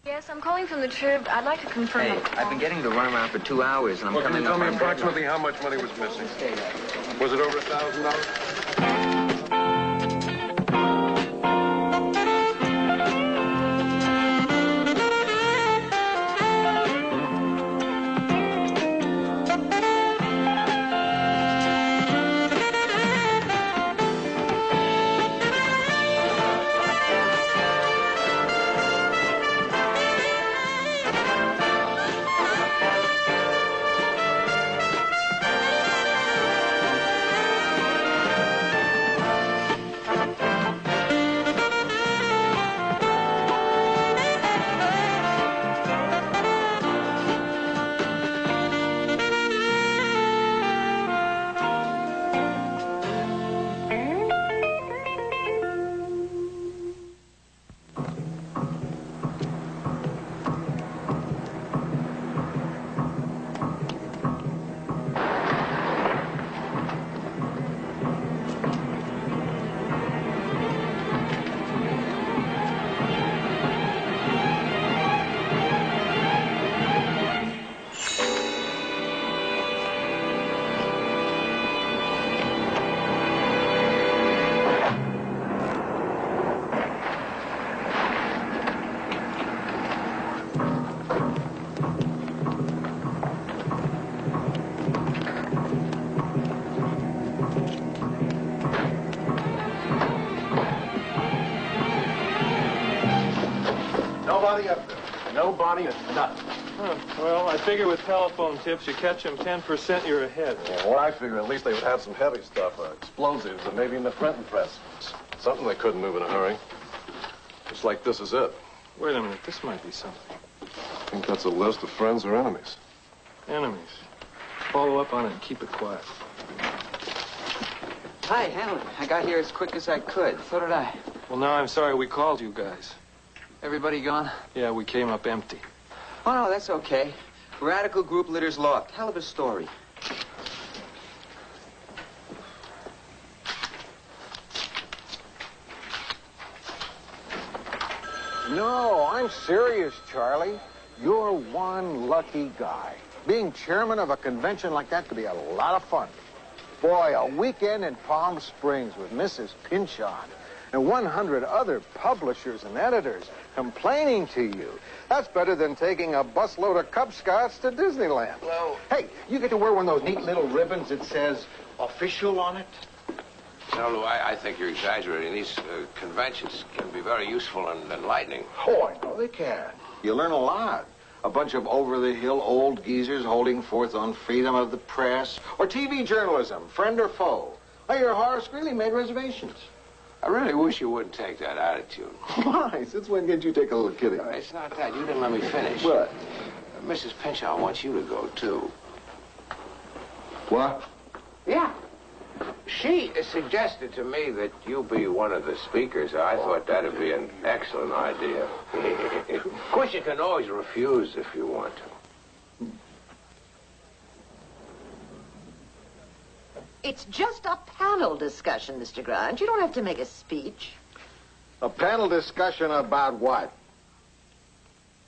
Yes, I'm calling from the Trib. I'd like to confirm. Hey, I've been getting the runaround for 2 hours, and I'm coming up. Can you tell me approximately how much money was missing? Was it over $1,000? Nobody up there. Nobody is nothing. Huh. Well, I figure with telephone tips, you catch them 10%, you're ahead. Yeah, well, I figure at least they would have some heavy stuff, explosives, and maybe in the printing press. Something they couldn't move in a hurry. Just like this is it. Wait a minute, this might be something. I think that's a list of friends or enemies. Enemies. Follow up on it and keep it quiet. Hi, handle it. I got here as quick as I could. So did I. Well, now I'm sorry we called you guys. Everybody gone? Yeah, we came up empty. Oh, no, that's okay. Radical group litters loft. Hell of a story. No, I'm serious, Charlie. You're one lucky guy. Being chairman of a convention like that could be a lot of fun. Boy, a weekend in Palm Springs with Mrs. Pinchon and 100 other publishers and editors complaining to you. That's better than taking a busload of Cub Scouts to Disneyland. Hello. Hey, you get to wear one of those neat little ribbons that says official on it? No, Lou, I think you're exaggerating. These conventions can be very useful and enlightening. Oh, I know they can. You learn a lot. A bunch of over-the-hill old geezers holding forth on freedom of the press or TV journalism, friend or foe. I hear Horace Greeley made reservations. I really wish you wouldn't take that attitude. Why? Since when did you take a little kidding? No, it's not that. You didn't let me finish. What? Mrs. Pinchon wants you to go, too. What? Yeah. She suggested to me that you be one of the speakers. I thought that'd be an excellent idea. Of course, you can always refuse if you want to. It's just a panel discussion, Mr. Grant. You don't have to make a speech. A panel discussion about what?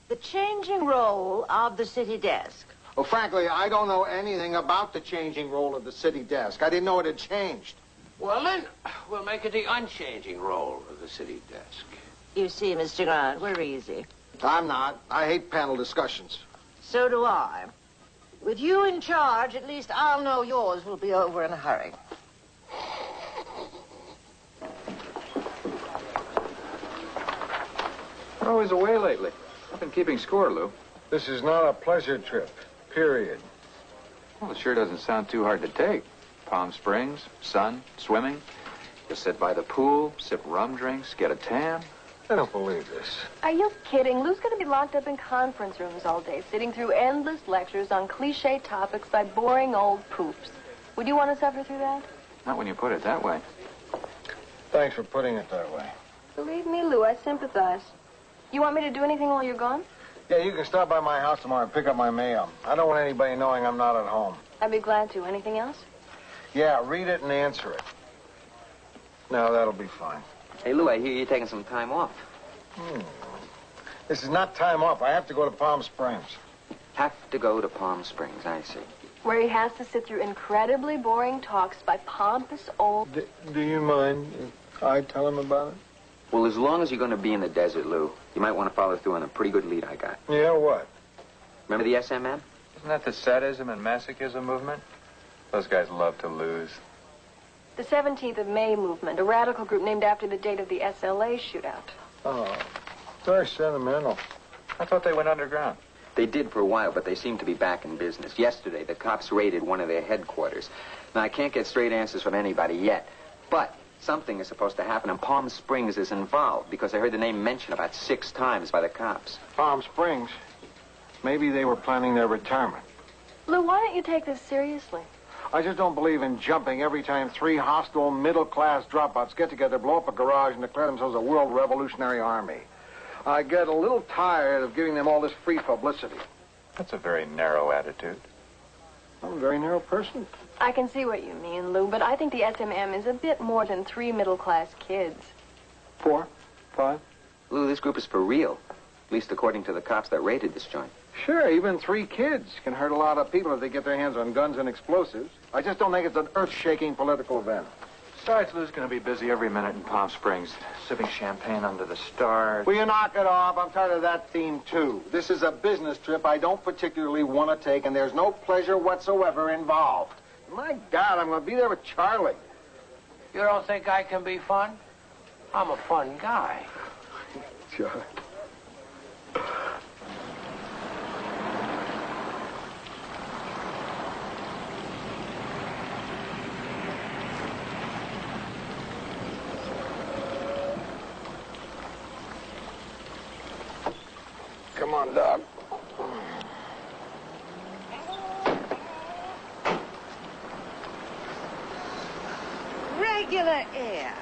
The changing role of the city desk. Well, frankly, I don't know anything about the changing role of the city desk. I didn't know it had changed. Well, then, we'll make it the unchanging role of the city desk. You see, Mr. Grant, we're easy. I'm not. I hate panel discussions. So do I. With you in charge, at least I'll know yours will be over in a hurry. You're always away lately. I've been keeping score, Lou. This is not a pleasure trip, period. Well, it sure doesn't sound too hard to take. Palm Springs, sun, swimming. Just sit by the pool, sip rum drinks, get a tan. I don't believe this. Are you kidding? Lou's going to be locked up in conference rooms all day, sitting through endless lectures on cliché topics by boring old poops. Would you want to suffer through that? Not when you put it that way. Thanks for putting it that way. Believe me, Lou, I sympathize. You want me to do anything while you're gone? Yeah, you can stop by my house tomorrow and pick up my mail. I don't want anybody knowing I'm not at home. I'd be glad to. Anything else? Yeah, read it and answer it. No, that'll be fine. Hey, Lou, I hear you're taking some time off. This is not time off. I have to go to Palm Springs. Have to go to Palm Springs, I see. Where he has to sit through incredibly boring talks by pompous old... Do you mind if I tell him about it? Well, as long as you're going to be in the desert, Lou, you might want to follow through on a pretty good lead I got. Yeah, what? Remember the SMM? Isn't that the sadism and masochism movement? Those guys love to lose. The 17th of May movement, a radical group named after the date of the SLA shootout. Oh, very sentimental. I thought they went underground. They did for a while, but they seem to be back in business. Yesterday, the cops raided one of their headquarters. Now, I can't get straight answers from anybody yet, but something is supposed to happen, and Palm Springs is involved, because I heard the name mentioned about 6 times by the cops. Palm Springs? Maybe they were planning their retirement. Lou, why don't you take this seriously? I just don't believe in jumping every time 3 hostile middle-class dropouts get together, blow up a garage, and declare themselves a world revolutionary army. I get a little tired of giving them all this free publicity. That's a very narrow attitude. I'm a very narrow person. I can see what you mean, Lou, but I think the SMM is a bit more than 3 middle-class kids. 4, 5? Lou, this group is for real, at least according to the cops that raided this joint. Sure, even 3 kids can hurt a lot of people if they get their hands on guns and explosives. I just don't think it's an earth-shaking political event. Besides, Lou's going to be busy every minute in Palm Springs, sipping champagne under the stars. Will you knock it off? I'm tired of that theme, too. This is a business trip I don't particularly want to take, and there's no pleasure whatsoever involved. My God, I'm going to be there with Charlie. You don't think I can be fun? I'm a fun guy. Charlie. Come on, Doc. Regular air.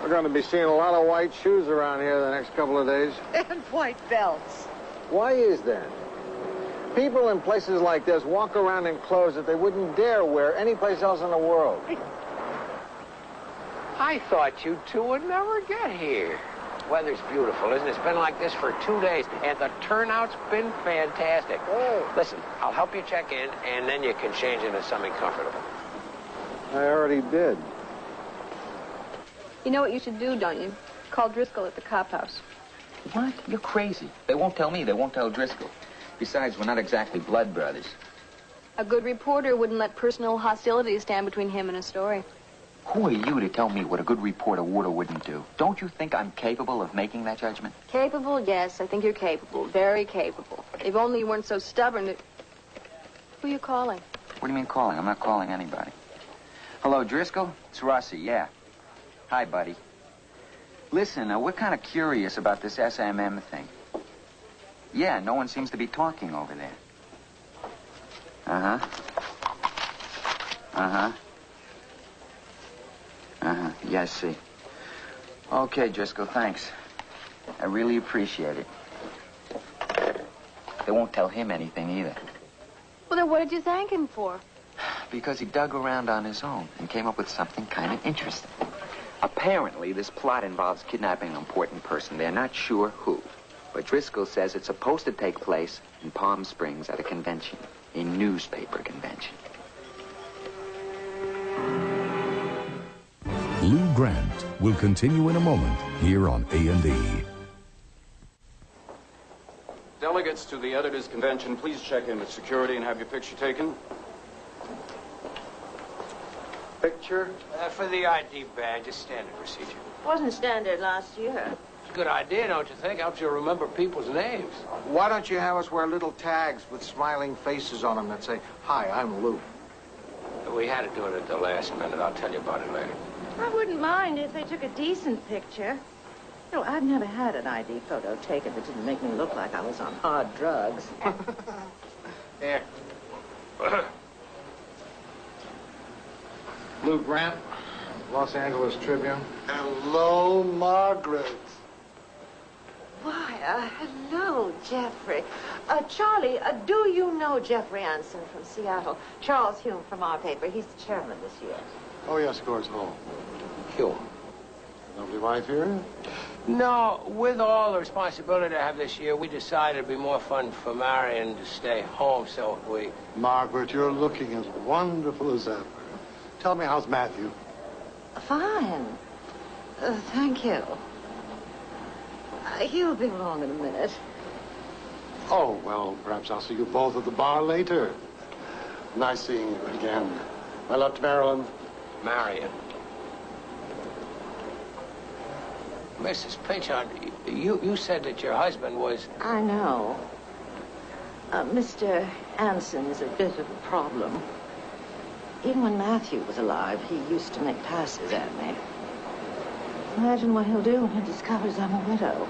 We're going to be seeing a lot of white shoes around here the next couple of days. And white belts. Why is that? People in places like this walk around in clothes that they wouldn't dare wear anyplace else in the world. I thought you 2 would never get here. Weather's beautiful, isn't it? It's been like this for 2 days, and the turnout's been fantastic. Oh. Listen, I'll help you check in, and then you can change into something comfortable. I already did. You know what you should do, don't you? Call Driscoll at the cop house. What? You're crazy. They won't tell me. They won't tell Driscoll. Besides, we're not exactly blood brothers. A good reporter wouldn't let personal hostility stand between him and a story. Who are you to tell me what a good reporter would or wouldn't do? Don't you think I'm capable of making that judgment? Capable? Yes, I think you're capable. Very capable. If only you weren't so stubborn to... Who are you calling? What do you mean calling? I'm not calling anybody. Hello, Driscoll? It's Rossi, yeah. Hi, buddy. Listen, we're kind of curious about this SMM thing. Yeah, no one seems to be talking over there. Uh-huh. Uh-huh. Uh-huh. Yeah, I see. Okay, Driscoll, thanks. I really appreciate it. They won't tell him anything either. Well, then what did you thank him for? Because he dug around on his own and came up with something kind of interesting. Apparently, this plot involves kidnapping an important person. They're not sure who. But Driscoll says it's supposed to take place in Palm Springs at a convention, a newspaper convention. Lou Grant will continue in a moment here on A&E. Delegates to the editors' convention, please check in with security and have your picture taken. Picture? For the ID badge, just standard procedure. Wasn't standard last year. Good idea, don't you think? Helps you remember people's names. Why don't you have us wear little tags with smiling faces on them that say, "Hi, I'm Lou"? We had to do it at the last minute. I'll tell you about it later. I wouldn't mind if they took a decent picture. You know, I've never had an ID photo taken that didn't make me look like I was on hard drugs. Here. Lou Grant, Los Angeles Tribune. Hello, Margaret. Why, hello, Jeffrey. Charlie, do you know Jeffrey Anson from Seattle? Charles Hume from our paper. He's the chairman this year. Oh, yes, of course. Oh, Hume. lovely wife here? No, with all the responsibility I have this year, we decided it'd be more fun for Marion to stay home, so we... Margaret, you're looking as wonderful as ever. Tell me, how's Matthew? Fine. Thank you. He'll be along in a minute. Oh, well, perhaps I'll see you both at the bar later. Nice seeing you again. My love to Marilyn. Marion. Mrs. Pinchon, you said that your husband was... I know. Mr. Anson is a bit of a problem. Even when Matthew was alive, he used to make passes at me. Imagine what he'll do when he discovers I'm a widow.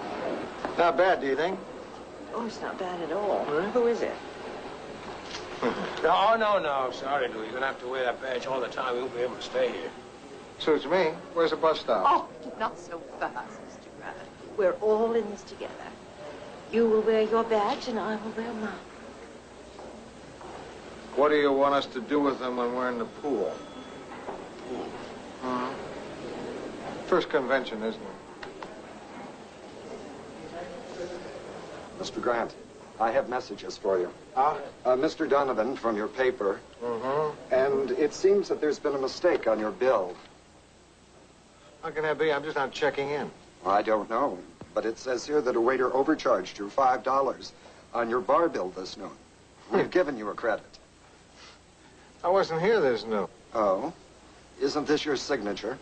Not bad, do you think? Oh, it's not bad at all. Who is it? No. Sorry, Lou. You're going to have to wear that badge all the time. We won't be able to stay here. Suits me. Where's the bus stop? Oh, not so fast, Mr. Grant. We're all in this together. You will wear your badge, and I will wear mine. What do you want us to do with them when we're in the pool? First convention, isn't it? Mr. Grant, I have messages for you. Mr. Donovan from your paper. And it seems that there's been a mistake on your bill. How can that be? I'm just not checking in. I don't know, but it says here that a waiter overcharged you $5 on your bar bill this noon. We've given you a credit. I wasn't here this noon. Oh? Isn't this your signature?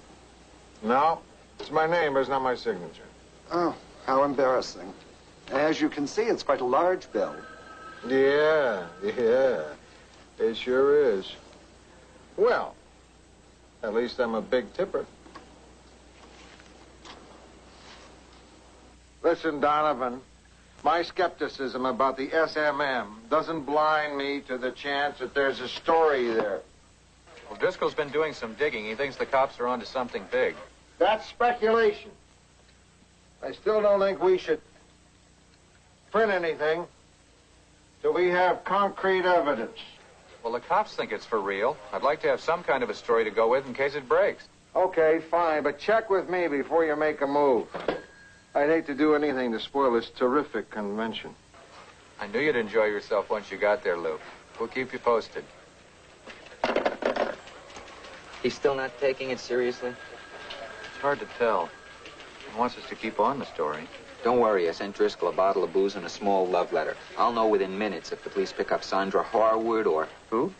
No. It's my name, but it's not my signature. Oh, how embarrassing. As you can see, it's quite a large bill. Yeah. It sure is. Well, at least I'm a big tipper. Listen, Donovan, my skepticism about the SMM doesn't blind me to the chance that there's a story there. Well, Driscoll's been doing some digging. He thinks the cops are onto something big. That's speculation. I still don't think we should print anything till we have concrete evidence. Well, the cops think it's for real. I'd like to have some kind of a story to go with in case it breaks. Okay, fine, but check with me before you make a move. I'd hate to do anything to spoil this terrific convention. I knew you'd enjoy yourself once you got there, Lou. We'll keep you posted. He's still not taking it seriously? It's hard to tell. He wants us to keep on the story. Don't worry, I sent Driscoll a bottle of booze and a small love letter. I'll know within minutes if the police pick up Sandra Harwood or... Who?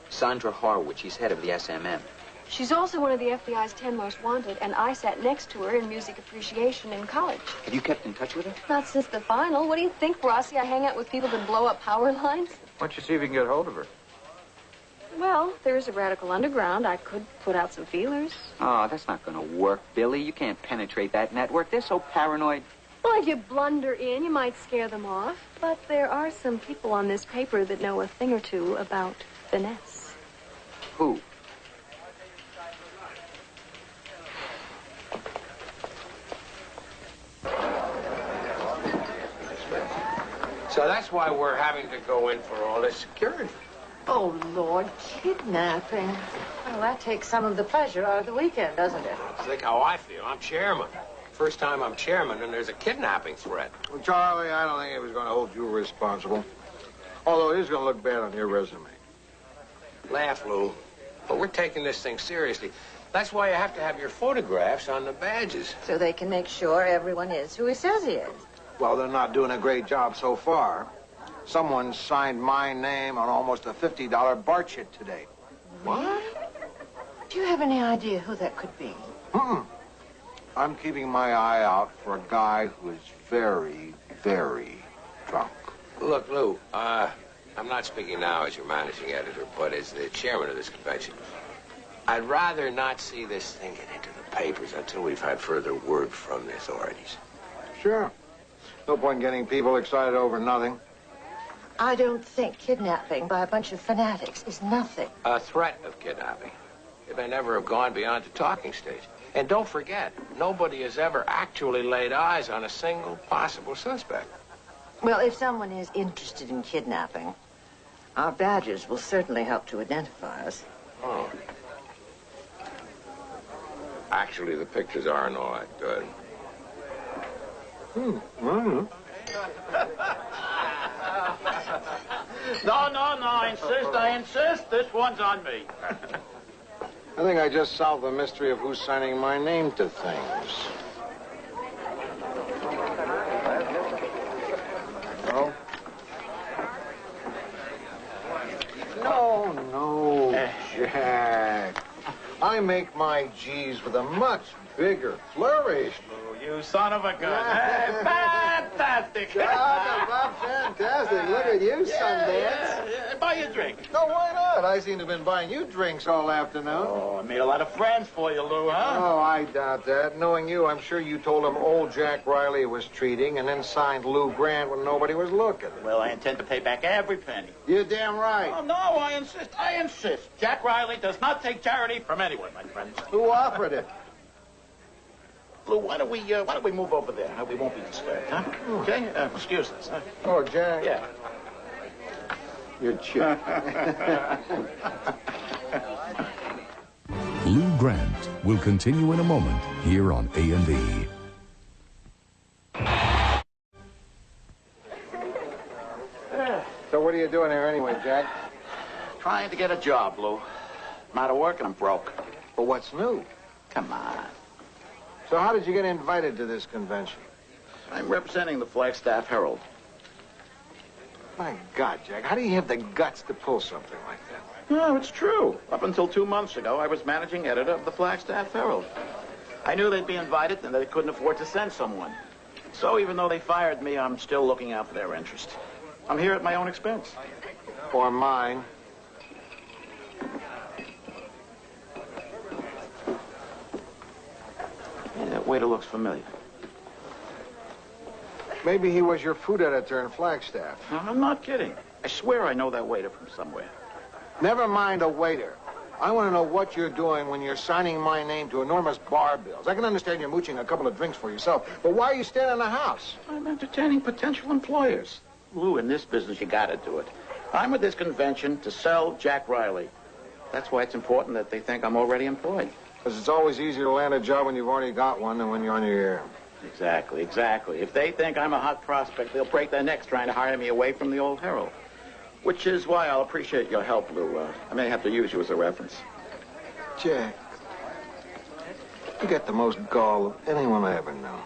Sandra Harwood. She's head of the SMM. She's also one of the FBI's 10 most wanted, and I sat next to her in music appreciation in college. Have you kept in touch with her? Not since the final. What do you think, Rossi? I hang out with people that blow up power lines? Why don't you see if you can get hold of her? Well, there's a radical underground. I could put out some feelers. Oh, that's not going to work, Billy. You can't penetrate that network. They're so paranoid. Well, if you blunder in, you might scare them off. But there are some people on this paper that know a thing or two about finesse. Who? So that's why we're having to go in for all this security. Oh, Lord, kidnapping. Well, that takes some of the pleasure out of the weekend, doesn't it? Think how I feel. I'm chairman. First time I'm chairman, and there's a kidnapping threat. Well, Charlie, I don't think it was going to hold you responsible. Although it is going to look bad on your resume. Laugh, Lou. But we're taking this thing seriously. That's why you have to have your photographs on the badges. So they can make sure everyone is who he says he is. Well, they're not doing a great job so far. Someone signed my name on almost a $50 BART shit today. What? Do you have any idea who that could be? I'm keeping my eye out for a guy who is very, very drunk. Look, Lou, I'm not speaking now as your managing editor, but as the chairman of this convention. I'd rather not see this thing get into the papers until we've had further word from the authorities. Sure. No point getting people excited over nothing. I don't think kidnapping by a bunch of fanatics is nothing. A threat of kidnapping. It may never have gone beyond the talking stage. And don't forget, nobody has ever actually laid eyes on a single possible suspect. Well, if someone is interested in kidnapping, our badges will certainly help to identify us. Oh. Actually, the pictures aren't all that good. No, I insist. This one's on me. I think I just solved the mystery of who's signing my name to things. No? No, Jack. I make my G's with a much bigger flourish. You son of a gun. Hey, fantastic. Fantastic. Look at you, Sundance. Yeah. Buy you a drink. No, why not? I seem to have been buying you drinks all afternoon. Oh, I made a lot of friends for you, Lou, huh? Oh, I doubt that. Knowing you, I'm sure you told him old Jack Riley was treating and then signed Lou Grant when nobody was looking. Well, I intend to pay back every penny. You're damn right. Oh, no, I insist. Jack Riley does not take charity from anyone, my friends. Who offered it? Lou, why don't we move over there? We won't be disturbed, huh? Okay? Excuse us, huh? Oh, Jack. Yeah. You're cheap. Lou Grant will continue in a moment here on A&E. So what are you doing here anyway, Jack? Trying to get a job, Lou. I'm out of work and I'm broke. But what's new? Come on. So how did you get invited to this convention? I'm representing the Flagstaff Herald. My God, Jack, how do you have the guts to pull something like that? No, it's true. Up until 2 months ago, I was managing editor of the Flagstaff Herald. I knew they'd be invited and they couldn't afford to send someone. So even though they fired me, I'm still looking out for their interest. I'm here at my own expense. Or mine. Yeah, that waiter looks familiar. Maybe he was your food editor in Flagstaff. No, I'm not kidding. I swear I know that waiter from somewhere. Never mind a waiter. I want to know what you're doing when you're signing my name to enormous bar bills. I can understand you're mooching a couple of drinks for yourself, but why are you staying in the house? I'm entertaining potential employers. Lou, in this business, you gotta do it. I'm with this convention to sell Jack Riley. That's why it's important that they think I'm already employed. Because it's always easier to land a job when you've already got one than when you're on your ear. Exactly. If they think I'm a hot prospect, they'll break their necks trying to hire me away from the old Herald. Which is why I'll appreciate your help, Lou. I may have to use you as a reference. Jack, you got the most gall of anyone I ever know.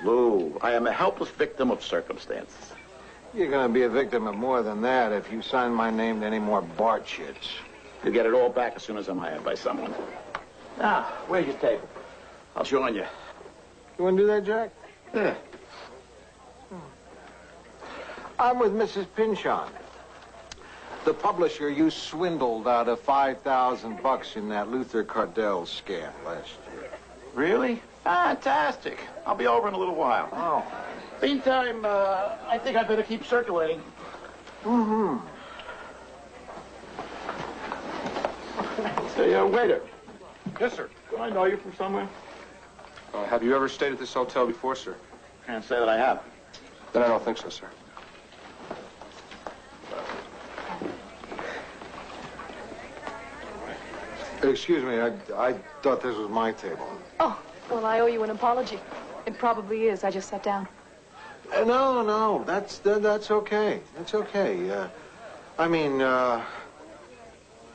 Lou, I am a helpless victim of circumstances. You're going to be a victim of more than that if you sign my name to any more bar chits. You'll get it all back as soon as I'm hired by someone. Now, where's your table? I'll join you. You want to do that, Jack? Yeah. I'm with Mrs. Pinchon, the publisher you swindled out of $5,000 in that Luther Cardell scam last year. Really? Fantastic. I'll be over in a little while. Oh. Meantime, I think I better keep circulating. Mm-hmm. Say, waiter. Yes, sir. Do I know you from somewhere? Have you ever stayed at this hotel before, sir? Can't say that I have. Then I don't think so, sir. Excuse me, I thought this was my table. Oh, well, I owe you an apology. It probably is. I just sat down. No, that's okay. That's okay. I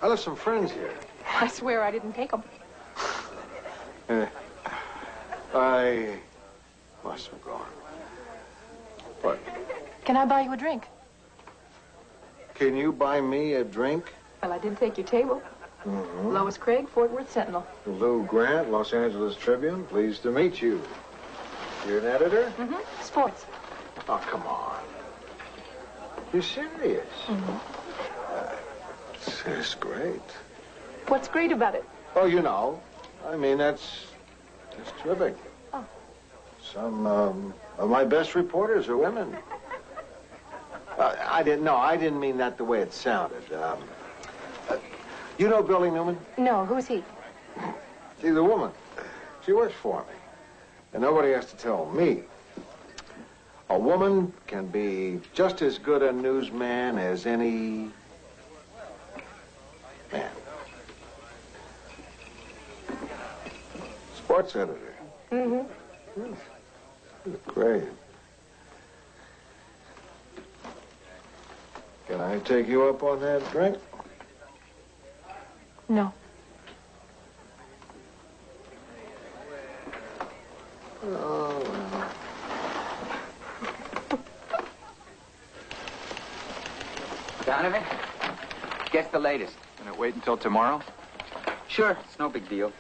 left some friends here. I swear I didn't take them. I must have gone. What? Can I buy you a drink? Can you buy me a drink? Well, I did take your table. Mm-hmm. Lois Craig, Fort Worth Sentinel. Lou Grant, Los Angeles Tribune. Pleased to meet you. You're an editor? Mm-hmm. Sports. Oh, come on. You're serious? Mm-hmm. It's great. What's great about it? Oh, you know. I mean, that's terrific. Oh. Some of my best reporters are women. I didn't mean that the way it sounded. You know Billy Newman? No, who's he? She's a woman. She works for me. And nobody has to tell me. A woman can be just as good a newsman as any man. Sports editor. Mm-hmm. Great. Can I take you up on that drink? No. Oh, well. Donovan, guess the latest. Can it wait until tomorrow? Sure, it's no big deal.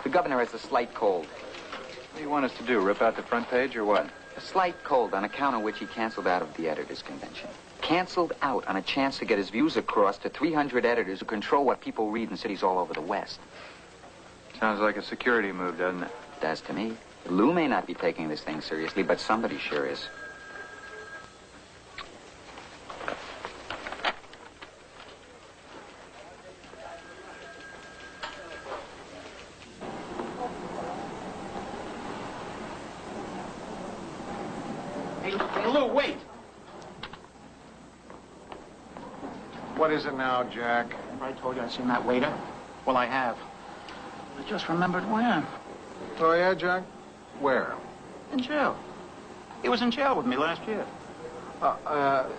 The governor has a slight cold. What do you want us to do, rip out the front page or what? A slight cold on account of which he canceled out of the editors' convention. Canceled out on a chance to get his views across to 300 editors who control what people read in cities all over the West. Sounds like a security move, doesn't it? Does to me. Lou may not be taking this thing seriously, but somebody sure is. Hey, Lou, wait. What is it now, Jack? I told you I'd seen that waiter. Well, I have. I just remembered when. Oh, yeah, Jack? Where? In jail. He was in jail with me last year.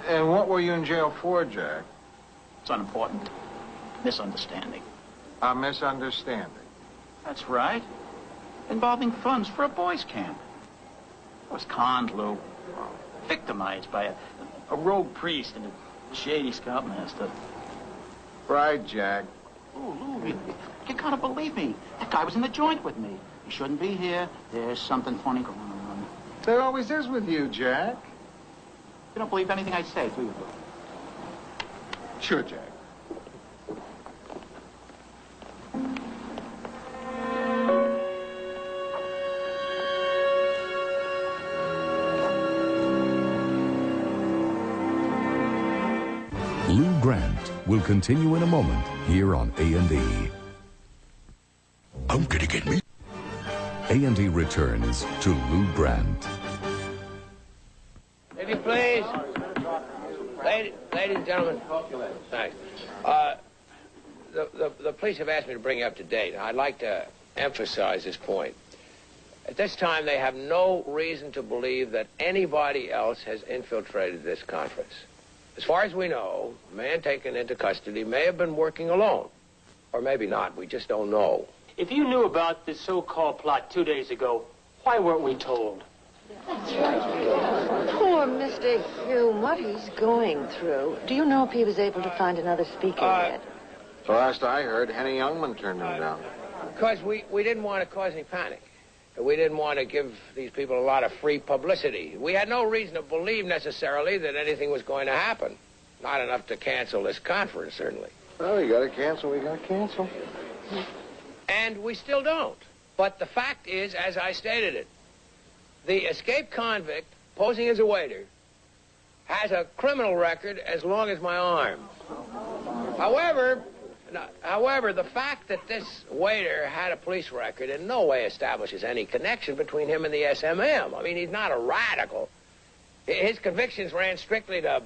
And what were you in jail for, Jack? It's unimportant. Misunderstanding. A misunderstanding. That's right. Involving funds for a boys' camp. I was conned, Lou. Victimized by a rogue priest and a shady scoutmaster. Right, Jack. Ooh, Lou, you gotta believe me. That guy was in the joint with me. He shouldn't be here. There's something funny going on. There always is with you, Jack. You don't believe anything I say, do you, Lou? Sure, Jack. Lou Grant will continue in a moment here on A&E. I'm gonna get me. A&E returns to Lou Grant. If you please. Ladies and gentlemen. Thanks. The police have asked me to bring you up to date. I'd like to emphasize this point. At this time, they have no reason to believe that anybody else has infiltrated this conference. As far as we know, the man taken into custody may have been working alone. Or maybe not. We just don't know. If you knew about this so-called plot 2 days ago, why weren't we told? Poor Mr. Hume, what he's going through. Do you know if he was able to find another speaker yet? The last I heard, Henny Youngman turned him down. Because we didn't want to cause any panic. We didn't want to give these people a lot of free publicity. We had no reason to believe necessarily that anything was going to happen. Not enough to cancel this conference, certainly. Well, we gotta cancel, we gotta cancel. And we still don't. But the fact is, as I stated it, the escaped convict, posing as a waiter, has a criminal record as long as my arm. However, the fact that this waiter had a police record in no way establishes any connection between him and the SMM. I mean, he's not a radical. His convictions ran strictly to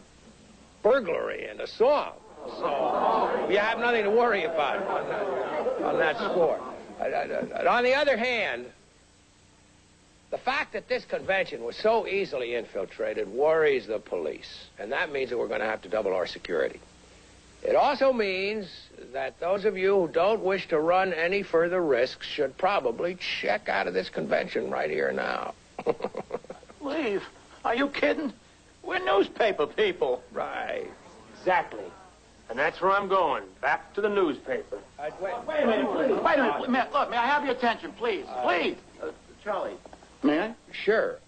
burglary and assault. So you have nothing to worry about on that score. On the other hand, the fact that this convention was so easily infiltrated worries the police. And that means that we're going to have to double our security. It also means that those of you who don't wish to run any further risks should probably check out of this convention right here now. Leave? Are you kidding? We're newspaper people. Right. Exactly. And that's where I'm going. Back to the newspaper. Wait a minute, please. Wait a minute. Look, may I have your attention, please? Please. Charlie. May I? Sure.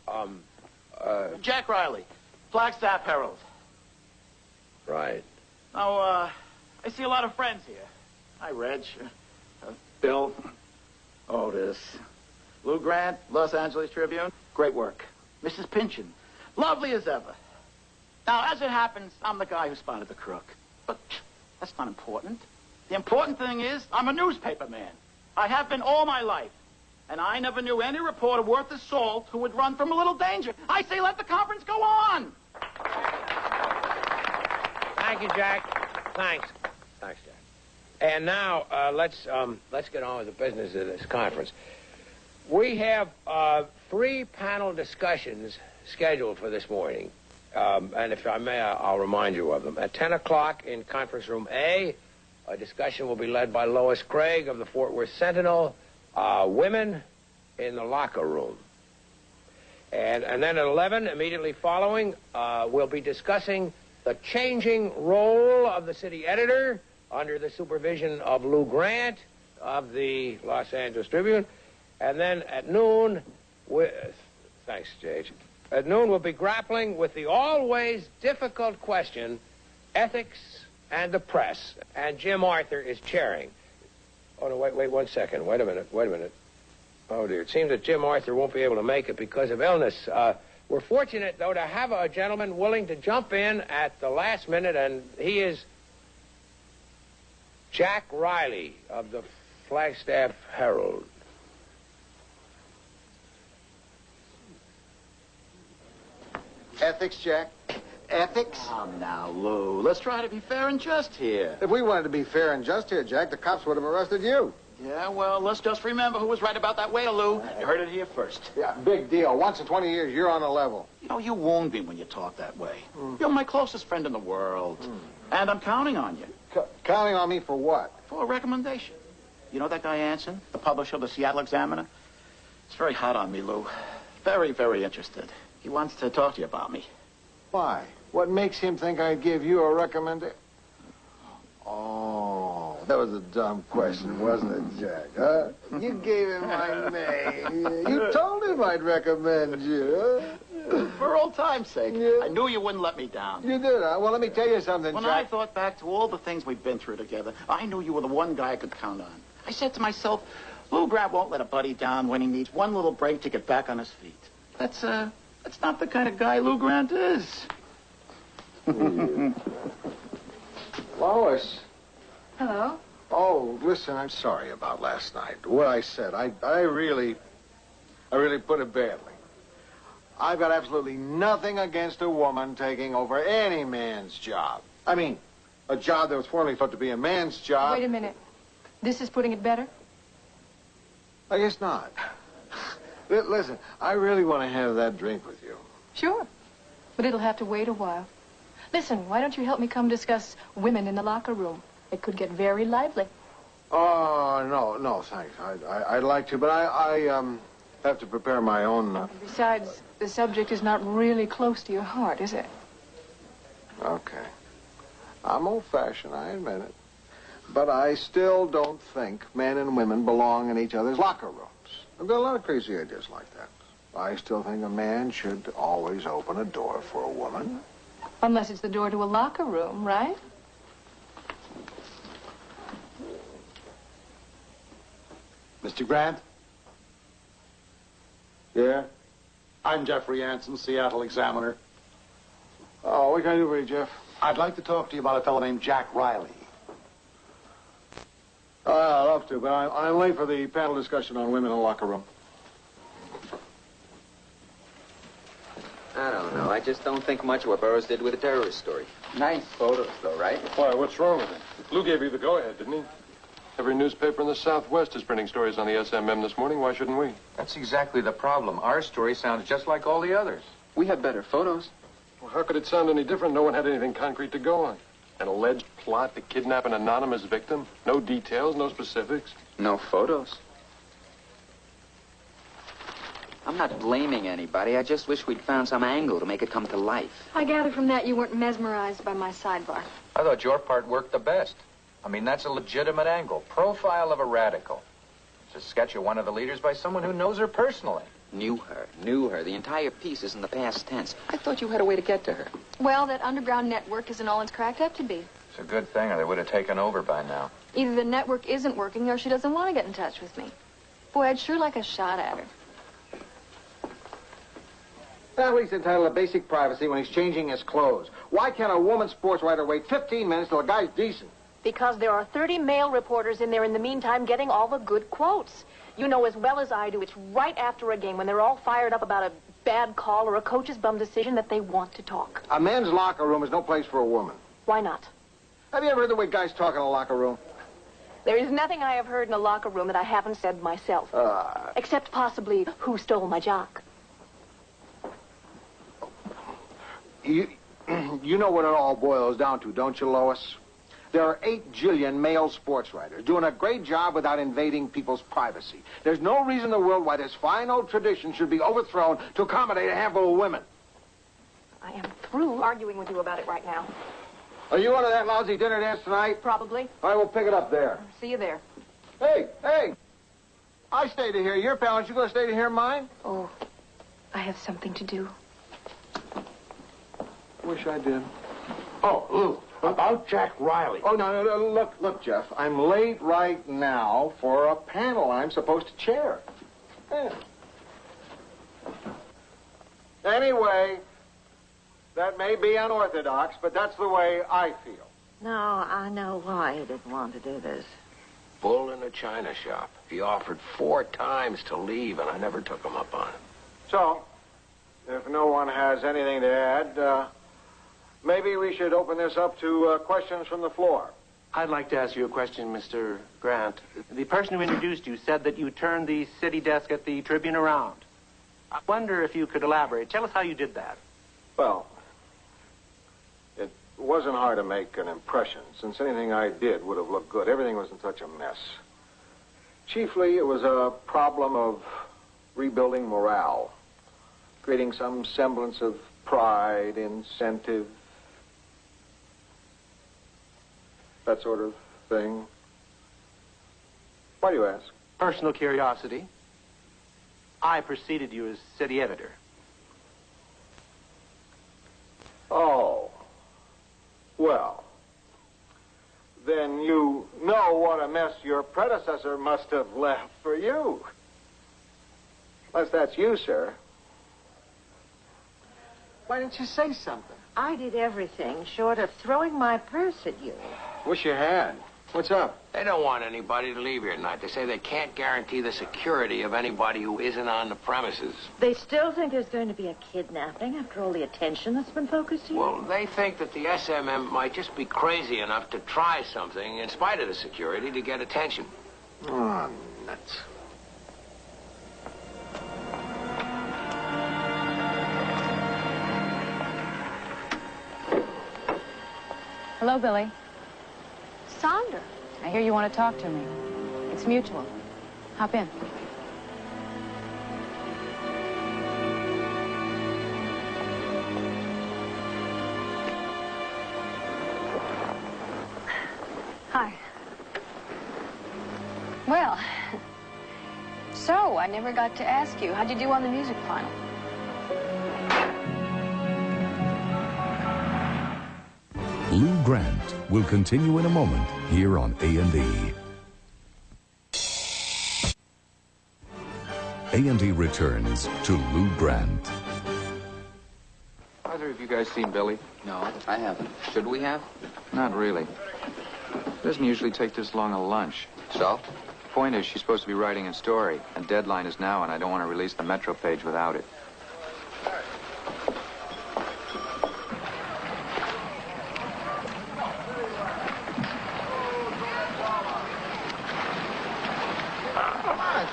Jack Riley, Flagstaff Herald. Right. Now, I see a lot of friends here. Hi, Reg. Bill. Otis. Lou Grant, Los Angeles Tribune. Great work. Mrs. Pynchon. Lovely as ever. Now, as it happens, I'm the guy who spotted the crook. But that's not important. The important thing is I'm a newspaper man. I have been all my life. And I never knew any reporter worth his salt who would run from a little danger. I say let the conference go on. Thank you, Jack. Thanks. Thanks, Jack. And now, let's get on with the business of this conference. We have 3 panel discussions scheduled for this morning. And if I may, I'll remind you of them. At 10 o'clock in conference room A, a discussion will be led by Lois Craig of the Fort Worth Sentinel, women in the locker room. And then at 11, immediately following, we'll be discussing the changing role of the city editor under the supervision of Lou Grant of the Los Angeles Tribune. And then at noon, thanks, Jage. At noon, we'll be grappling with the always difficult question, ethics and the press. And Jim Arthur is chairing. Oh, no, wait 1 second. Wait a minute. Oh, dear. It seems that Jim Arthur won't be able to make it because of illness. We're fortunate, though, to have a gentleman willing to jump in at the last minute, and he is Jack Riley of the Flagstaff Herald. Ethics, Jack? Ethics? Come now, Lou. Let's try to be fair and just here. If we wanted to be fair and just here, Jack, the cops would have arrested you. Yeah, well, let's just remember who was right about that waiter, Lou. You heard it here first. Yeah, big deal. Once in 20 years, you're on the level. You know, you wound me when you talk that way. You're my closest friend in the world. And I'm counting on you. Counting on me for what? For a recommendation. You know that guy Anson, the publisher of the Seattle Examiner? It's very hot on me, Lou. Very, very interested. He wants to talk to you about me. Why? What makes him think I'd give you a recommendation? Oh, that was a dumb question, wasn't it, Jack? Huh? You gave him my name. You told him I'd recommend you, huh? For old time's sake. Yeah. I knew you wouldn't let me down. You did, huh? Well, let me tell you something, When Jack. I thought back to all the things we've been through together, I knew you were the one guy I could count on. I said to myself, Lou Grant won't let a buddy down when he needs one little break to get back on his feet. That's not the kind of guy Lou Grant is. Lois. Hello? Oh, listen, I'm sorry about last night. What I said, I really put it badly. I've got absolutely nothing against a woman taking over any man's job. I mean, a job that was formerly thought to be a man's job. Wait a minute. This is putting it better? I guess not. Listen, I really want to have that drink with you. Sure. But it'll have to wait a while. Listen, why don't you help me come discuss women in the locker room? It could get very lively. Oh, no, thanks. I'd like to, but I have to prepare my own... Besides, the subject is not really close to your heart, is it? Okay. I'm old-fashioned, I admit it. But I still don't think men and women belong in each other's locker rooms. I've got a lot of crazy ideas like that. I still think a man should always open a door for a woman. Unless it's the door to a locker room, right? Mr. Grant? Yeah? I'm Jeffrey Anson, Seattle Examiner. Oh, what can I do for you, Jeff? I'd like to talk to you about a fellow named Jack Riley. I'd love to, but I'm late for the panel discussion on women in the locker room. I don't know. I just don't think much of what Burroughs did with the terrorist story. Nice photos, though, right? Why, what's wrong with it? Lou gave you the go-ahead, didn't he? Every newspaper in the Southwest is printing stories on the SMM this morning. Why shouldn't we? That's exactly the problem. Our story sounds just like all the others. We have better photos. Well, how could it sound any different? No one had anything concrete to go on. An alleged plot to kidnap an anonymous victim. No details, no specifics. No photos. I'm not blaming anybody. I just wish we'd found some angle to make it come to life. I gather from that you weren't mesmerized by my sidebar. I thought your part worked the best. I mean, that's a legitimate angle. Profile of a radical. It's a sketch of one of the leaders by someone who knows her personally. Knew her. The entire piece is in the past tense. I thought you had a way to get to her. Well, that underground network isn't all it's cracked up to be. It's a good thing, or they would have taken over by now. Either the network isn't working or she doesn't want to get in touch with me. Boy, I'd sure like a shot at her. Athlete's entitled to basic privacy when he's changing his clothes. Why can't a woman sports writer wait 15 minutes till a guy's decent? Because there are 30 male reporters in there in the meantime getting all the good quotes. You know as well as I do, it's right after a game when they're all fired up about a bad call or a coach's bum decision that they want to talk. A men's locker room is no place for a woman. Why not? Have you ever heard the way guys talk in a locker room? There is nothing I have heard in a locker room that I haven't said myself. Except possibly who stole my jock. You know what it all boils down to, don't you, Lois? There are 8 jillion male sports writers doing a great job without invading people's privacy. There's no reason in the world why this fine old tradition should be overthrown to accommodate a handful of women. I am through arguing with you about it right now. Are you going to that lousy dinner dance tonight? Probably. All right, we'll pick it up there. See you there. Hey! I stayed to hear your pal. Aren't you going to stay to hear mine? Oh, I have something to do. Wish I did. Oh, Lou, about Jack Riley. Oh, no. Look, Jeff. I'm late right now for a panel I'm supposed to chair. Yeah. Anyway, that may be unorthodox, but that's the way I feel. No, I know why he didn't want to do this. Bull in a china shop. He offered 4 times to leave, and I never took him up on it. So, if no one has anything to add, maybe we should open this up to questions from the floor. I'd like to ask you a question, Mr. Grant. The person who introduced you said that you turned the city desk at the Tribune around. I wonder if you could elaborate. Tell us how you did that. Well, it wasn't hard to make an impression, since anything I did would have looked good. Everything was in such a mess. Chiefly, it was a problem of rebuilding morale, creating some semblance of pride, incentive, that sort of thing. Why do you ask? Personal curiosity. I preceded you as city editor. Oh. Well, then you know what a mess your predecessor must have left for you. Unless that's you, sir. Why didn't you say something? I did everything short of throwing my purse at you. Wish you had. What's up? They don't want anybody to leave here tonight. They say they can't guarantee the security of anybody who isn't on the premises. They still think there's going to be a kidnapping after all the attention that's been focused here? Well, they think that the SMM might just be crazy enough to try something in spite of the security to get attention. Oh, nuts. Hello, Billy. Sonder. I hear you want to talk to me. It's mutual. Hop in. Hi. Well, so I never got to ask you, how'd you do on the music final? Lou Grant will continue in a moment here on A&E. A&E returns to Lou Grant. Either of you guys seen Billy? No, I haven't. Should we have? Not really. Doesn't usually take this long a lunch. So? Point is, she's supposed to be writing a story. A deadline is now, and I don't want to release the Metro page without it.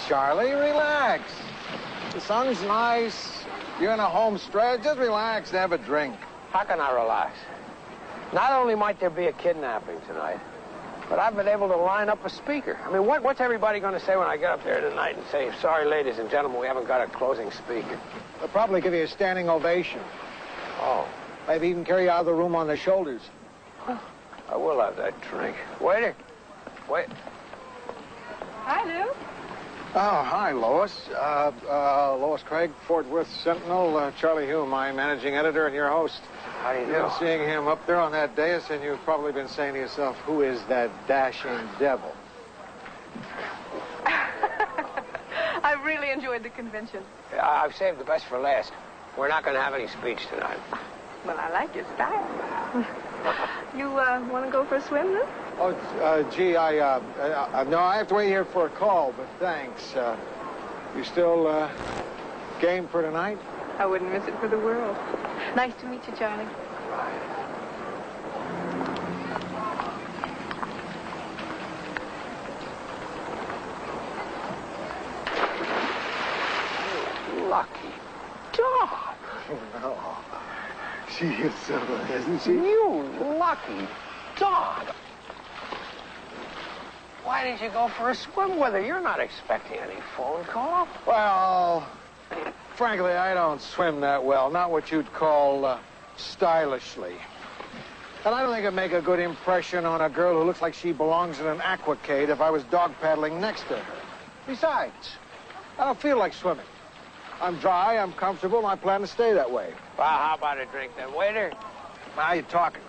Charlie, relax. The sun's nice. You're in a home stretch. Just relax and have a drink. How can I relax? Not only might there be a kidnapping tonight, but I've been able to line up a speaker. I mean, what's everybody going to say when I get up there tonight and say, sorry, ladies and gentlemen, we haven't got a closing speaker? They'll probably give you a standing ovation. Oh. Maybe even carry you out of the room on their shoulders. I will have that drink. Waiter. Wait. Hi, Lou. Oh, hi, Lois. Lois Craig, Fort Worth Sentinel. Charlie Hume, my managing editor and your host. How do you do? You've been seeing him up there on that dais, and you've probably been saying to yourself, who is that dashing devil? I really enjoyed the convention. I've saved the best for last. We're not going to have any speech tonight. Well, I like your style. You want to go for a swim, Lou? Oh, gee, no, I have to wait here for a call, but thanks. You still, game for tonight? I wouldn't miss it for the world. Nice to meet you, Charlie. lucky dog. Oh, she is so, isn't she? You lucky dog. Why did you go for a swim with her? You're not expecting any phone call. Well, frankly, I don't swim that well. Not what you'd call stylishly. And I don't think it'd make a good impression on a girl who looks like she belongs in an aquacade if I was dog paddling next to her. Besides, I don't feel like swimming. I'm dry, I'm comfortable, and I plan to stay that way. Well, how about a drink then, waiter? Now you're talking.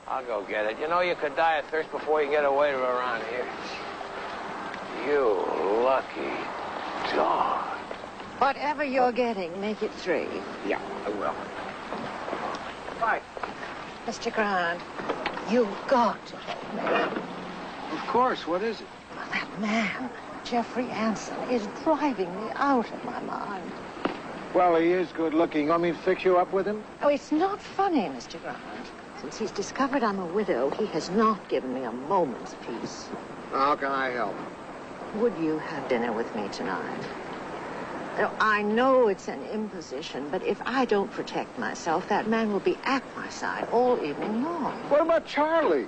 I'll go get it. You know, you could die of thirst before you get a waiter around here. You lucky dog. Whatever you're getting, make it 3. Yeah, I will. Right. Mr. Grant, you've got to help me. Of course, what is it? Well, that man, Jeffrey Anson, is driving me out of my mind. Well, he is good looking. Want me to fix you up with him? Oh, it's not funny, Mr. Grant. Since he's discovered I'm a widow, he has not given me a moment's peace. How can I help? Would you have dinner with me tonight? Now, I know it's an imposition, but if I don't protect myself, that man will be at my side all evening long. What about Charlie?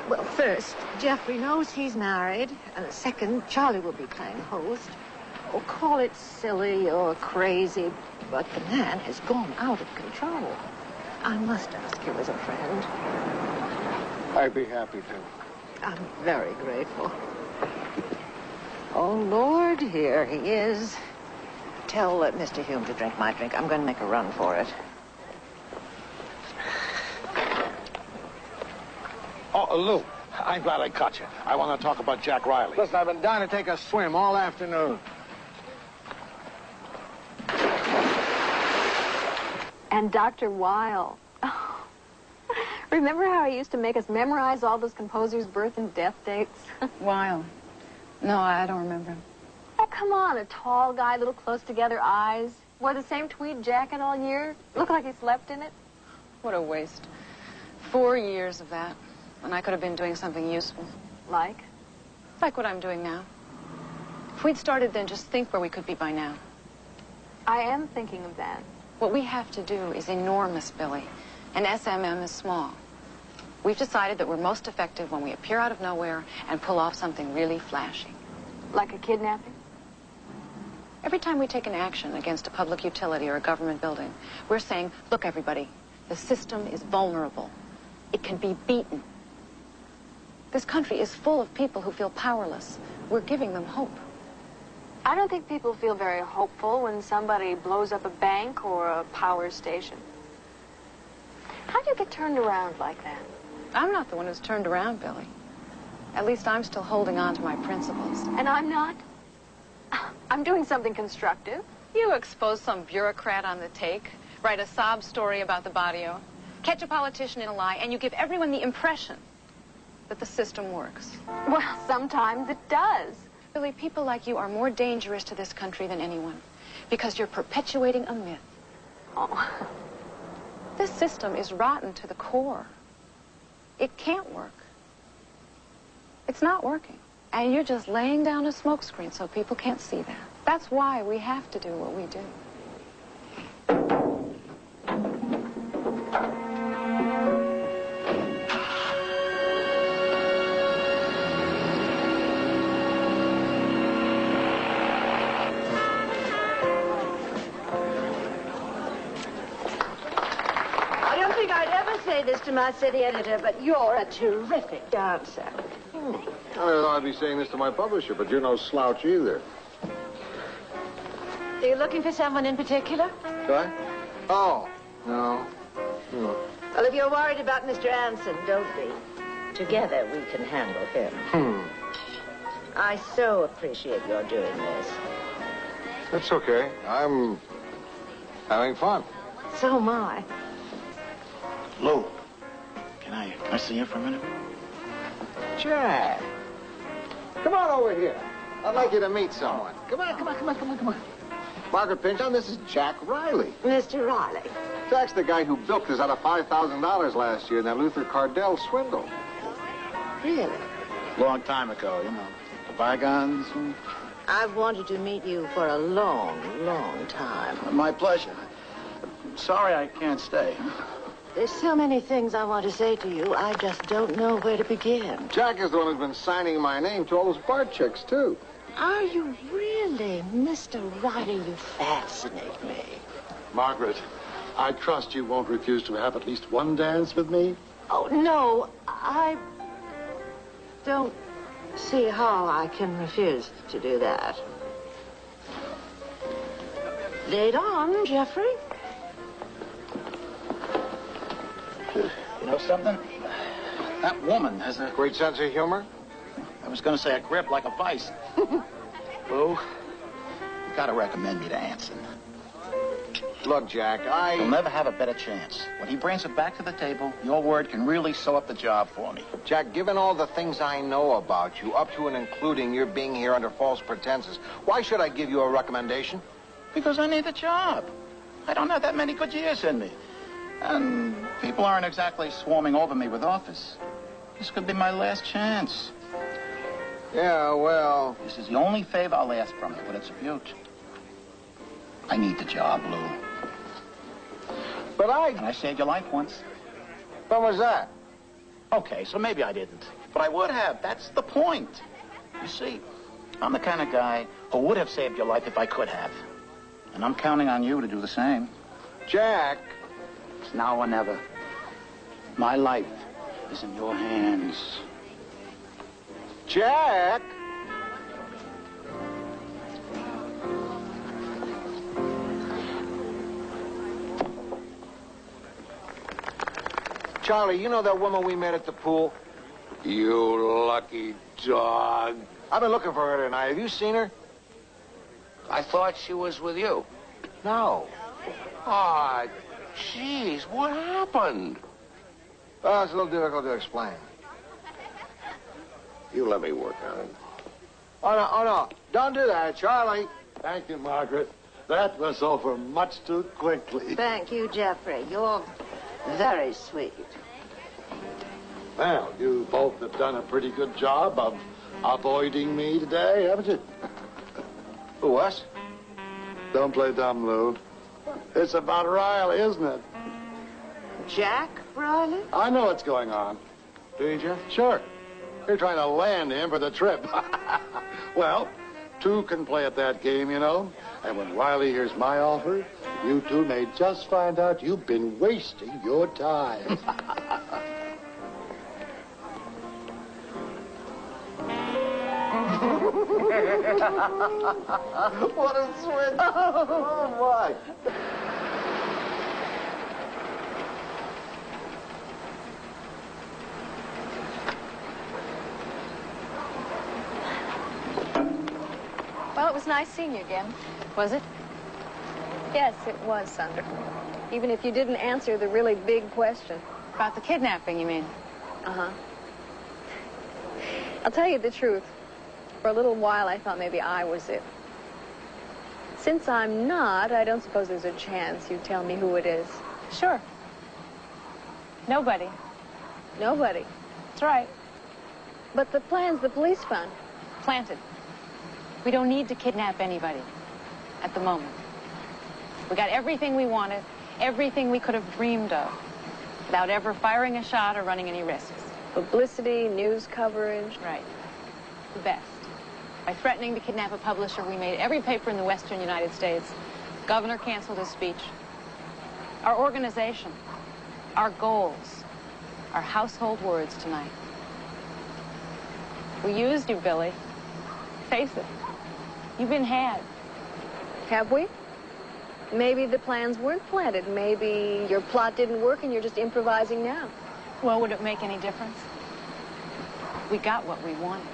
Well, first, Jeffrey knows he's married, and second, Charlie will be playing host. Oh, call it silly or crazy, but the man has gone out of control. I must ask you as a friend. I'd be happy to. I'm very grateful. Oh, Lord, here he is. Tell Mr. Hume to drink my drink. I'm going to make a run for it. Oh, Lou, I'm glad I caught you. I want to talk about Jack Riley. Listen, I've been dying to take a swim all afternoon. And Dr. Weil. Oh. Remember how he used to make us memorize all those composers' birth and death dates? Weil. No, I don't remember him. Oh, come on, a tall guy, little close together eyes. Wore the same tweed jacket all year. Looked like he slept in it. What a waste. 4 years of that, when I could have been doing something useful. Like? Like what I'm doing now. If we'd started then, just think where we could be by now. I am thinking of that. What we have to do is enormous, Billy, and SMM is small. We've decided that we're most effective when we appear out of nowhere and pull off something really flashy. Like a kidnapping? Every time we take an action against a public utility or a government building, we're saying, look, everybody, the system is vulnerable. It can be beaten. This country is full of people who feel powerless. We're giving them hope. I don't think people feel very hopeful when somebody blows up a bank or a power station. How do you get turned around like that? I'm not the one who's turned around, Billy. At least I'm still holding on to my principles. And I'm not? I'm doing something constructive. You expose some bureaucrat on the take, write a sob story about the barrio, catch a politician in a lie, and you give everyone the impression that the system works. Well, sometimes it does. Billy, people like you are more dangerous to this country than anyone because you're perpetuating a myth. Oh. This system is rotten to the core. It can't work. It's not working. And you're just laying down a smokescreen so people can't see that. That's why we have to do what we do. This to my city editor, but you're a terrific dancer. I thought I'd be saying this to my publisher, but you're no slouch either. Are you looking for someone in particular? What? Oh, no. Well, if you're worried about Mr. Anson, don't be. Together we can handle him. I so appreciate your doing this. It's okay. I'm having fun. So am I. Lou, can I see you for a minute? Jack, come on over here. I'd like you to meet someone. Come on. Margaret Pinchon, this is Jack Riley. Mr. Riley. Jack's the guy who bilked us out of $5,000 last year in that Luther Cardell swindle. Really? Long time ago, you know. The bygones. I've wanted to meet you for a long, long time. My pleasure. Sorry I can't stay. There's so many things I want to say to you, I just don't know where to begin. Jack is the one who's been signing my name to all those bar chicks, too. Are you really? Mr. Riley, you fascinate me. Margaret, I trust you won't refuse to have at least one dance with me. Oh, no, I don't see how I can refuse to do that. Lead on, Jeffrey. You know something? That woman has a... Great sense of humor? I was going to say a grip like a vice. Boo, you got to recommend me to Anson. Look, Jack, You'll never have a better chance. When he brings it back to the table, your word can really sew up the job for me. Jack, given all the things I know about you, up to and including your being here under false pretenses, why should I give you a recommendation? Because I need the job. I don't have that many good years in me. And people aren't exactly swarming over me with offers. This could be my last chance. Yeah, well... This is the only favor I'll ask from you, but it's a beaut. I need the job, Lou. But And I saved your life once. When was that? Okay, so maybe I didn't. But I would have. That's the point. You see, I'm the kind of guy who would have saved your life if I could have. And I'm counting on you to do the same. Jack! It's now or never. My life is in your hands. Jack! Charlie, you know that woman we met at the pool? You lucky dog. I've been looking for her tonight. Have you seen her? I thought she was with you. No. Ah, jeez, what happened? Well, it's a little difficult to explain. You let me work on it. Oh, no. Don't do that, Charlie. Thank you, Margaret. That was over much too quickly. Thank you, Jeffrey. You're very sweet. Well, you both have done a pretty good job of avoiding me today, haven't you? Who, us? Don't play dumb, Lou. It's about Riley, isn't it? Jack Riley? I know what's going on. Do you, Jeff? Sure. You're trying to land him for the trip. Well, two can play at that game, you know. And when Riley hears my offer, you two may just find out you've been wasting your time. What a switch. Oh, my. Well, it was nice seeing you again. Was it? Yes, it was, Sandra. Even if you didn't answer the really big question. About the kidnapping, you mean? Uh-huh. I'll tell you the truth. For a little while, I thought maybe I was it. Since I'm not, I don't suppose there's a chance you'd tell me who it is. Sure. Nobody. Nobody. That's right. But the plans the police found. Planted. We don't need to kidnap anybody at the moment. We got everything we wanted, everything we could have dreamed of, without ever firing a shot or running any risks. Publicity, news coverage. Right. The best. By threatening to kidnap a publisher, we made every paper in the western United States. Governor canceled his speech. Our organization, our goals, our household words tonight. We used you, Billy. Face it. You've been had. Have we? Maybe the plans weren't planted. Maybe your plot didn't work and you're just improvising now. Well, would it make any difference? We got what we wanted.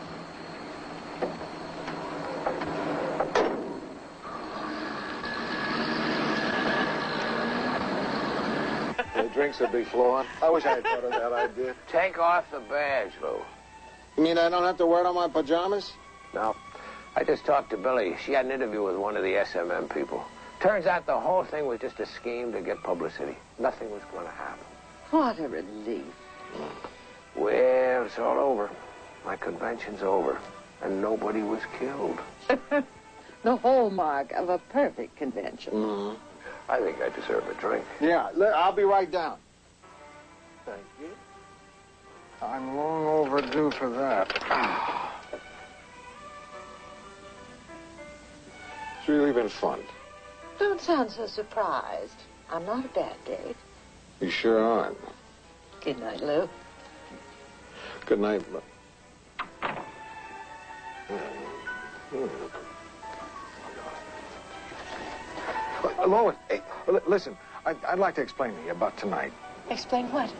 The drinks will be flowing. I wish I had thought of that idea. Take off the badge, Lou. You mean I don't have to wear it on my pajamas? No. I just talked to Billy. She had an interview with one of the SMM people. Turns out the whole thing was just a scheme to get publicity. Nothing was going to happen. What a relief. Well, it's all over. My convention's over. and nobody was killed. The hallmark of a perfect convention. Mm-hmm. I think I deserve a drink. Yeah, I'll be right down. Thank you. I'm long overdue for that. It's really been fun. Don't sound so surprised. I'm not a bad date. You sure aren't. Good night, Lou. Good night. Lois, hey, listen, I'd like to explain to you about tonight. Explain what?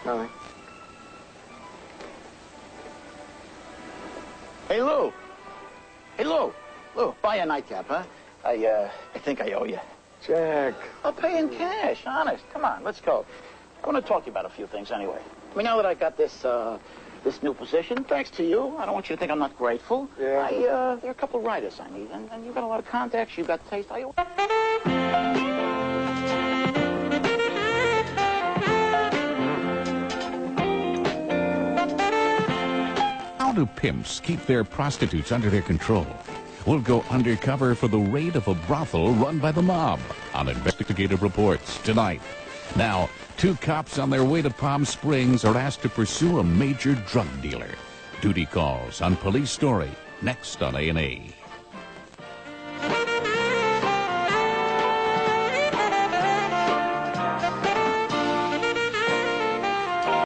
Nothing. Hey, Lou. Hey, Lou. Lou, buy a nightcap, huh? I think I owe you. Jack. I'll pay in cash, honest. Come on, let's go. I want to talk to you about a few things anyway. I mean, now that I got this new position, thanks to you, I don't want you to think I'm not grateful. Yeah. There are a couple of writers I need, and you've got a lot of contacts, you've got taste. How do pimps keep their prostitutes under their control? We'll go undercover for the raid of a brothel run by the mob on Investigative Reports tonight. Now, 2 cops on their way to Palm Springs are asked to pursue a major drug dealer. Duty calls on Police Story, next on A&E.